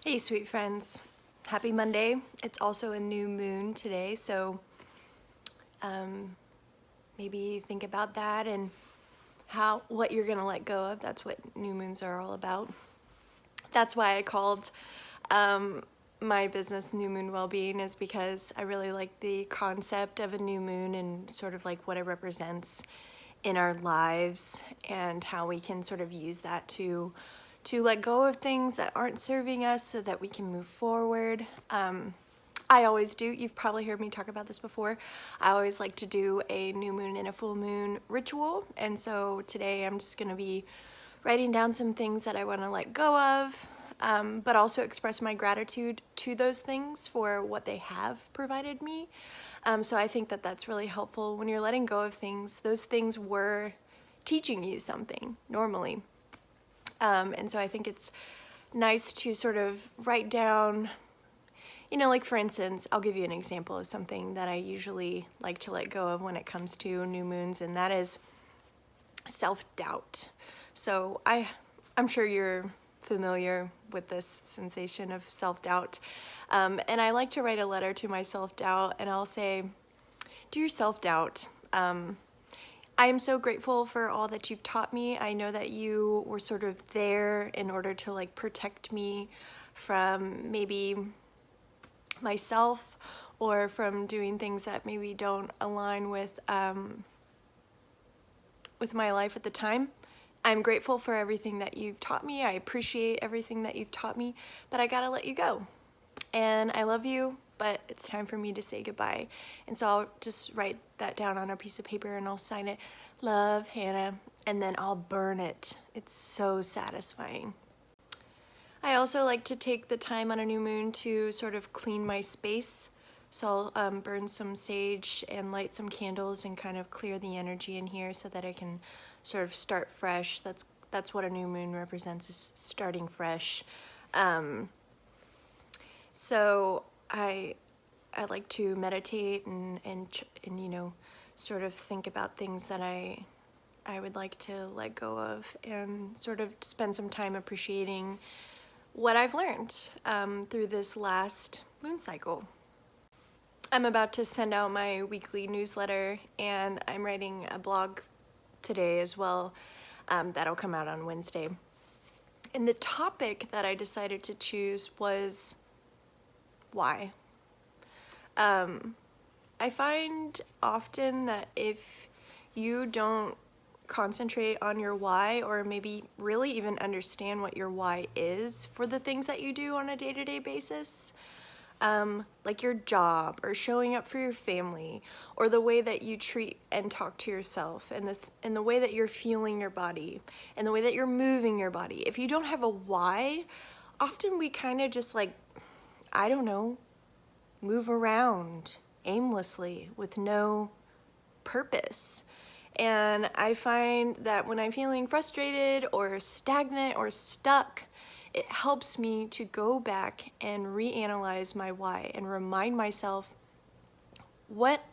Hey, sweet friends. Happy Monday. It's also a new moon today, so maybe think about that and what you're gonna let go of. That's what new moons are all about. That's why I called my business New Moon Wellbeing, is because I really like the concept of a new moon and sort of like what it represents in our lives and how we can sort of use that to let go of things that aren't serving us so that we can move forward. I always do. You've probably heard me talk about this before. I always like to do a new moon and a full moon ritual. And so today I'm just going to be writing down some things that I want to let go of, but also express my gratitude to those things for what they have provided me. So I think that that's really helpful when you're letting go of things. Those things were teaching you something normally. And so I think it's nice to sort of write down, like for instance, I'll give you an example of something that I usually like to let go of when it comes to new moons, and that is self-doubt. So I'm sure you're familiar with this sensation of self-doubt. And I like to write a letter to my self-doubt, and I'll say, "Dear self-doubt, I am so grateful for all that you've taught me. I know that you were sort of there in order to like protect me from maybe myself or from doing things that maybe don't align with my life at the time. I'm grateful for everything that you've taught me. I appreciate everything that you've taught me, but I gotta let you go. And I love you, but it's time for me to say goodbye." And so I'll just write that down on a piece of paper and I'll sign it, "Love, Hannah," and then I'll burn it. It's so satisfying. I also like to take the time on a new moon to sort of clean my space. So I'll burn some sage and light some candles and kind of clear the energy in here so that I can sort of start fresh. That's what a new moon represents, is starting fresh. So I like to meditate and sort of think about things that I would like to let go of and sort of spend some time appreciating what I've learned through this last moon cycle. I'm about to send out my weekly newsletter, and I'm writing a blog today as well. That'll come out on Wednesday. And the topic that I decided to choose was why. I find often that if you don't concentrate on your why, or maybe really even understand what your why is for the things that you do on a day-to-day basis, like your job or showing up for your family, or the way that you treat and talk to yourself, and the way that you're feeling your body and the way that you're moving your body. If you don't have a why, often we kind of just like, I don't know, move around aimlessly with no purpose. And I find that when I'm feeling frustrated or stagnant or stuck, it helps me to go back and reanalyze my why and remind myself what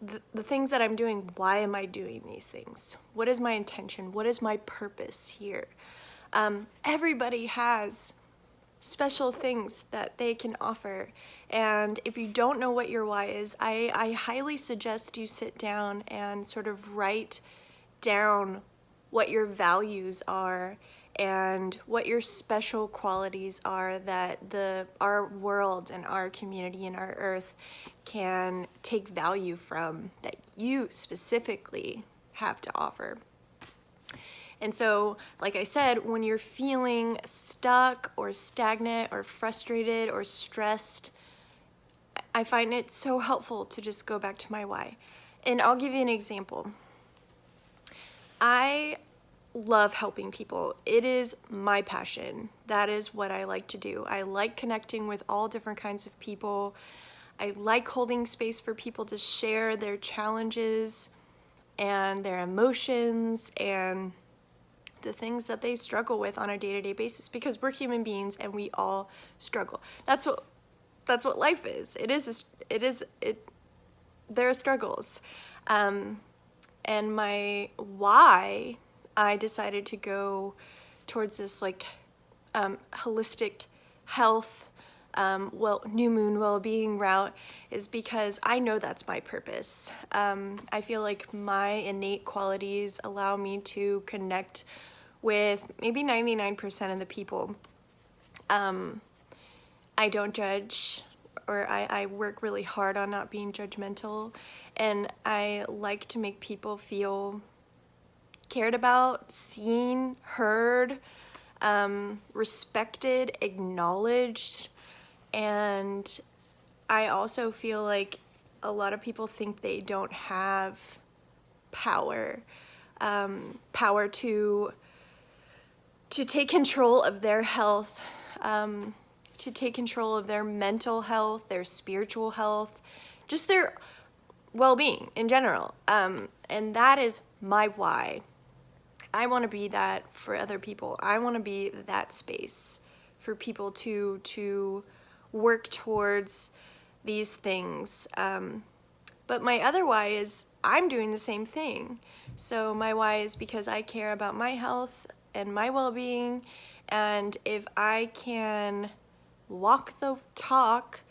the things that I'm doing, why am I doing these things? What is my intention? What is my purpose here? Everybody has special things that they can offer. And if you don't know what your why is, I highly suggest you sit down and sort of write down what your values are and what your special qualities are that our world and our community and our earth can take value from, that you specifically have to offer. And so, like I said, when you're feeling stuck or stagnant or frustrated or stressed, I find it so helpful to just go back to my why. And I'll give you an example. I love helping people. It is my passion. That is what I like to do. I like connecting with all different kinds of people. I like holding space for people to share their challenges and their emotions and the things that they struggle with on a day-to-day basis, because we're human beings and we all struggle. That's what life is. There are struggles. And my why, I decided to go towards this like holistic health, new moon well-being route is because I know that's my purpose. I feel like my innate qualities allow me to connect with maybe 99% of the people. I don't judge, or I work really hard on not being judgmental, and I like to make people feel cared about, seen, heard, respected, acknowledged. And I also feel like a lot of people think they don't have power, power to take control of their health, to take control of their mental health, their spiritual health, just their well-being in general. And that is my why. I want to be that for other people. I want to be that space for people to work towards these things. But my other why is I'm doing the same thing. So my why is because I care about my health and my well-being, and if I can walk the talk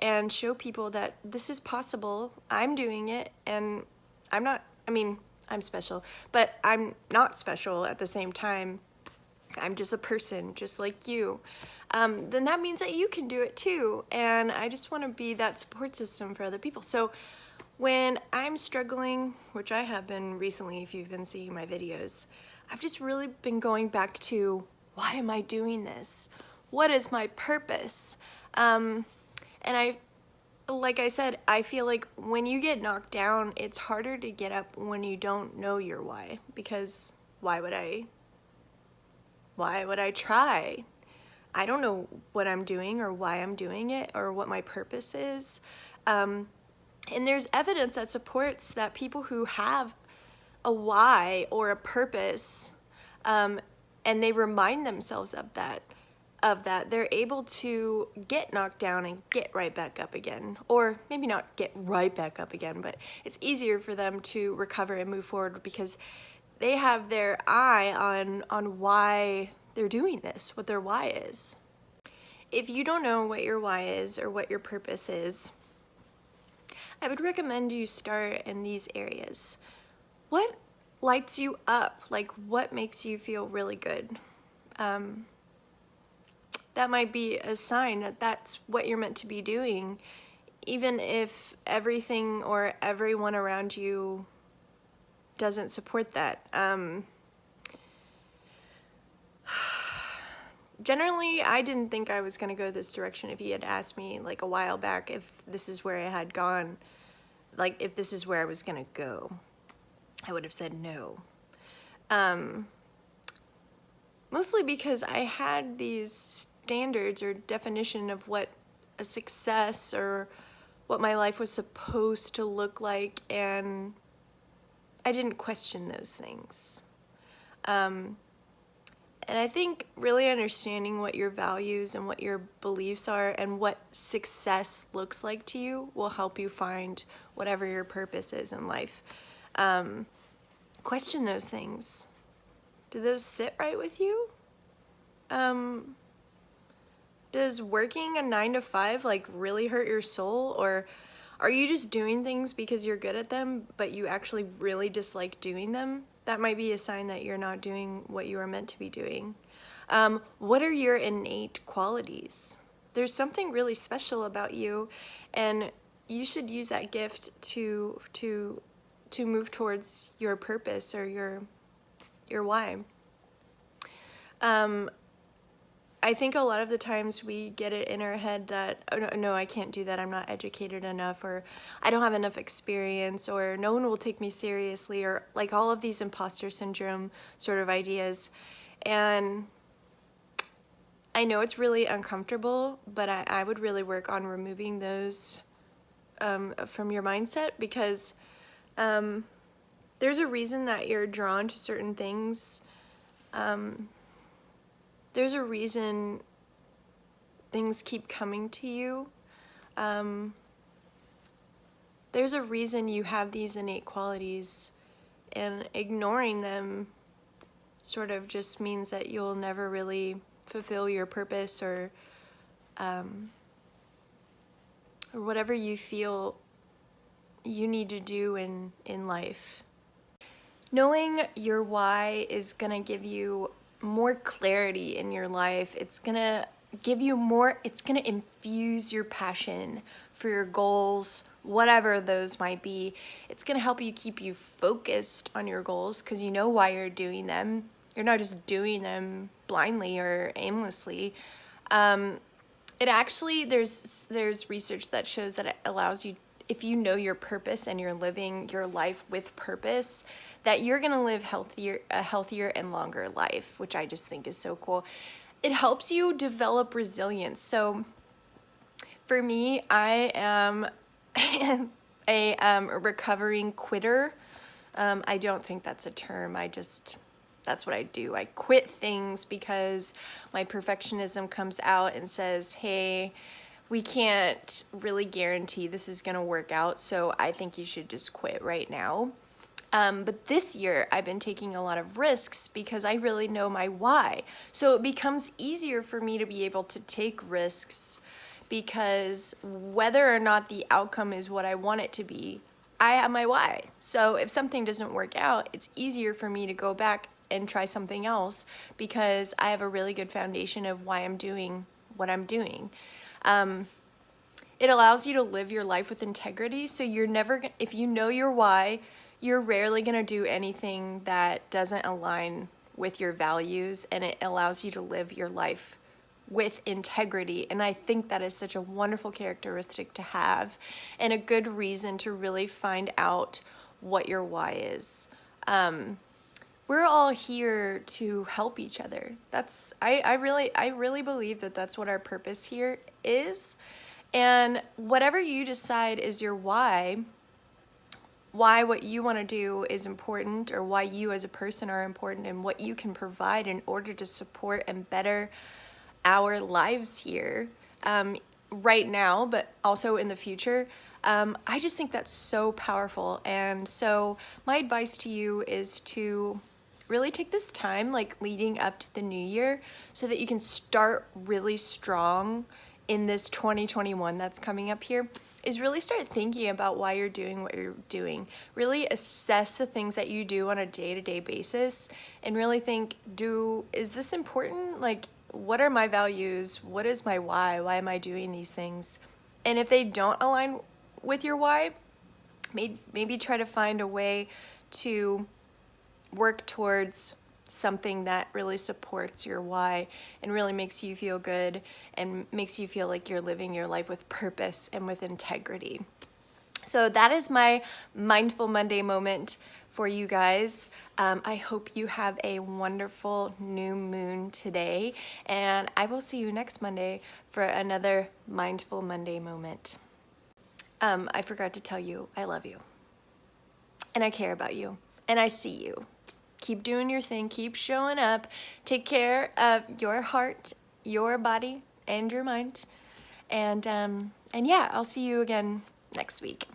and show people that this is possible, I'm doing it, and I'm special, but I'm not special at the same time. I'm just a person, just like you. Then that means that you can do it too. And I just want to be that support system for other people. So when I'm struggling, which I have been recently, if you've been seeing my videos, I've just really been going back to, why am I doing this? What is my purpose? And like I said, I feel like when you get knocked down, it's harder to get up when you don't know your why, because why would I try? I don't know what I'm doing or why I'm doing it or what my purpose is. And there's evidence that supports that people who have a why or a purpose, and they remind themselves of that, they're able to get knocked down and get right back up again. Or maybe not get right back up again, but it's easier for them to recover and move forward because they have their eye on why they're doing this, what their why is. If you don't know what your why is or what your purpose is, I would recommend you start in these areas. What lights you up? Like, what makes you feel really good? That might be a sign that that's what you're meant to be doing, even if everything or everyone around you doesn't support that. Generally, I didn't think I was going to go this direction if you had asked me like a while back if this is where I had gone, like if this is where I was going to go. I would have said no. Mostly because I had these standards or definition of what a success or what my life was supposed to look like, and I didn't question those things. And I think really understanding what your values and what your beliefs are and what success looks like to you will help you find whatever your purpose is in life. Question those things. Do those sit right with you? Does working a 9-to-5 like really hurt your soul, or are you just doing things because you're good at them but you actually really dislike doing them? That might be a sign that you're not doing what you are meant to be doing. What are your innate qualities? There's something really special about you, and you should use that gift to move towards your purpose or your why. I think a lot of the times we get it in our head that, oh, no, I can't do that, I'm not educated enough, or I don't have enough experience, or no one will take me seriously, or like all of these imposter syndrome sort of ideas. And I know it's really uncomfortable, but I would really work on removing those from your mindset, because there's a reason that you're drawn to certain things. There's a reason things keep coming to you. There's a reason you have these innate qualities, and ignoring them sort of just means that you'll never really fulfill your purpose or whatever you feel you need to do in life. Knowing your why is gonna give you more clarity in your life. It's gonna give you more, it's gonna infuse your passion for your goals, whatever those might be. It's gonna help you keep you focused on your goals because you know why you're doing them. You're not just doing them blindly or aimlessly. It actually, there's research that shows that it allows you, if you know your purpose and you're living your life with purpose, that you're gonna live a healthier and longer life, which I just think is so cool. It helps you develop resilience. So for me, I am a recovering quitter. I don't think that's a term. That's what I do. I quit things because my perfectionism comes out and says, hey, we can't really guarantee this is gonna work out, so I think you should just quit right now. But this year I've been taking a lot of risks because I really know my why. So it becomes easier for me to be able to take risks because whether or not the outcome is what I want it to be, I have my why. So if something doesn't work out, it's easier for me to go back and try something else because I have a really good foundation of why I'm doing what I'm doing. It allows you to live your life with integrity. So you're never, if you know your why, you're rarely going to do anything that doesn't align with your values, and it allows you to live your life with integrity. And I think that is such a wonderful characteristic to have and a good reason to really find out what your why is. We're all here to help each other. I really believe that that's what our purpose here is. And whatever you decide is your why what you want to do is important, or why you as a person are important, and what you can provide in order to support and better our lives here right now, but also in the future. I just think that's so powerful. And so my advice to you is to really take this time, like leading up to the new year, so that you can start really strong in this 2021 that's coming up here, is really start thinking about why you're doing what you're doing. Really assess the things that you do on a day-to-day basis and really think, is this important? Like, what are my values? What is my why? Why am I doing these things? And if they don't align with your why, maybe try to find a way to work towards something that really supports your why and really makes you feel good and makes you feel like you're living your life with purpose and with integrity. So that is my Mindful Monday moment for you guys. I hope you have a wonderful new moon today, and I will see you next Monday for another Mindful Monday moment. I forgot to tell you, I love you, and I care about you, and I see you. Keep doing your thing, keep showing up, take care of your heart, your body, and your mind. And yeah, I'll see you again next week.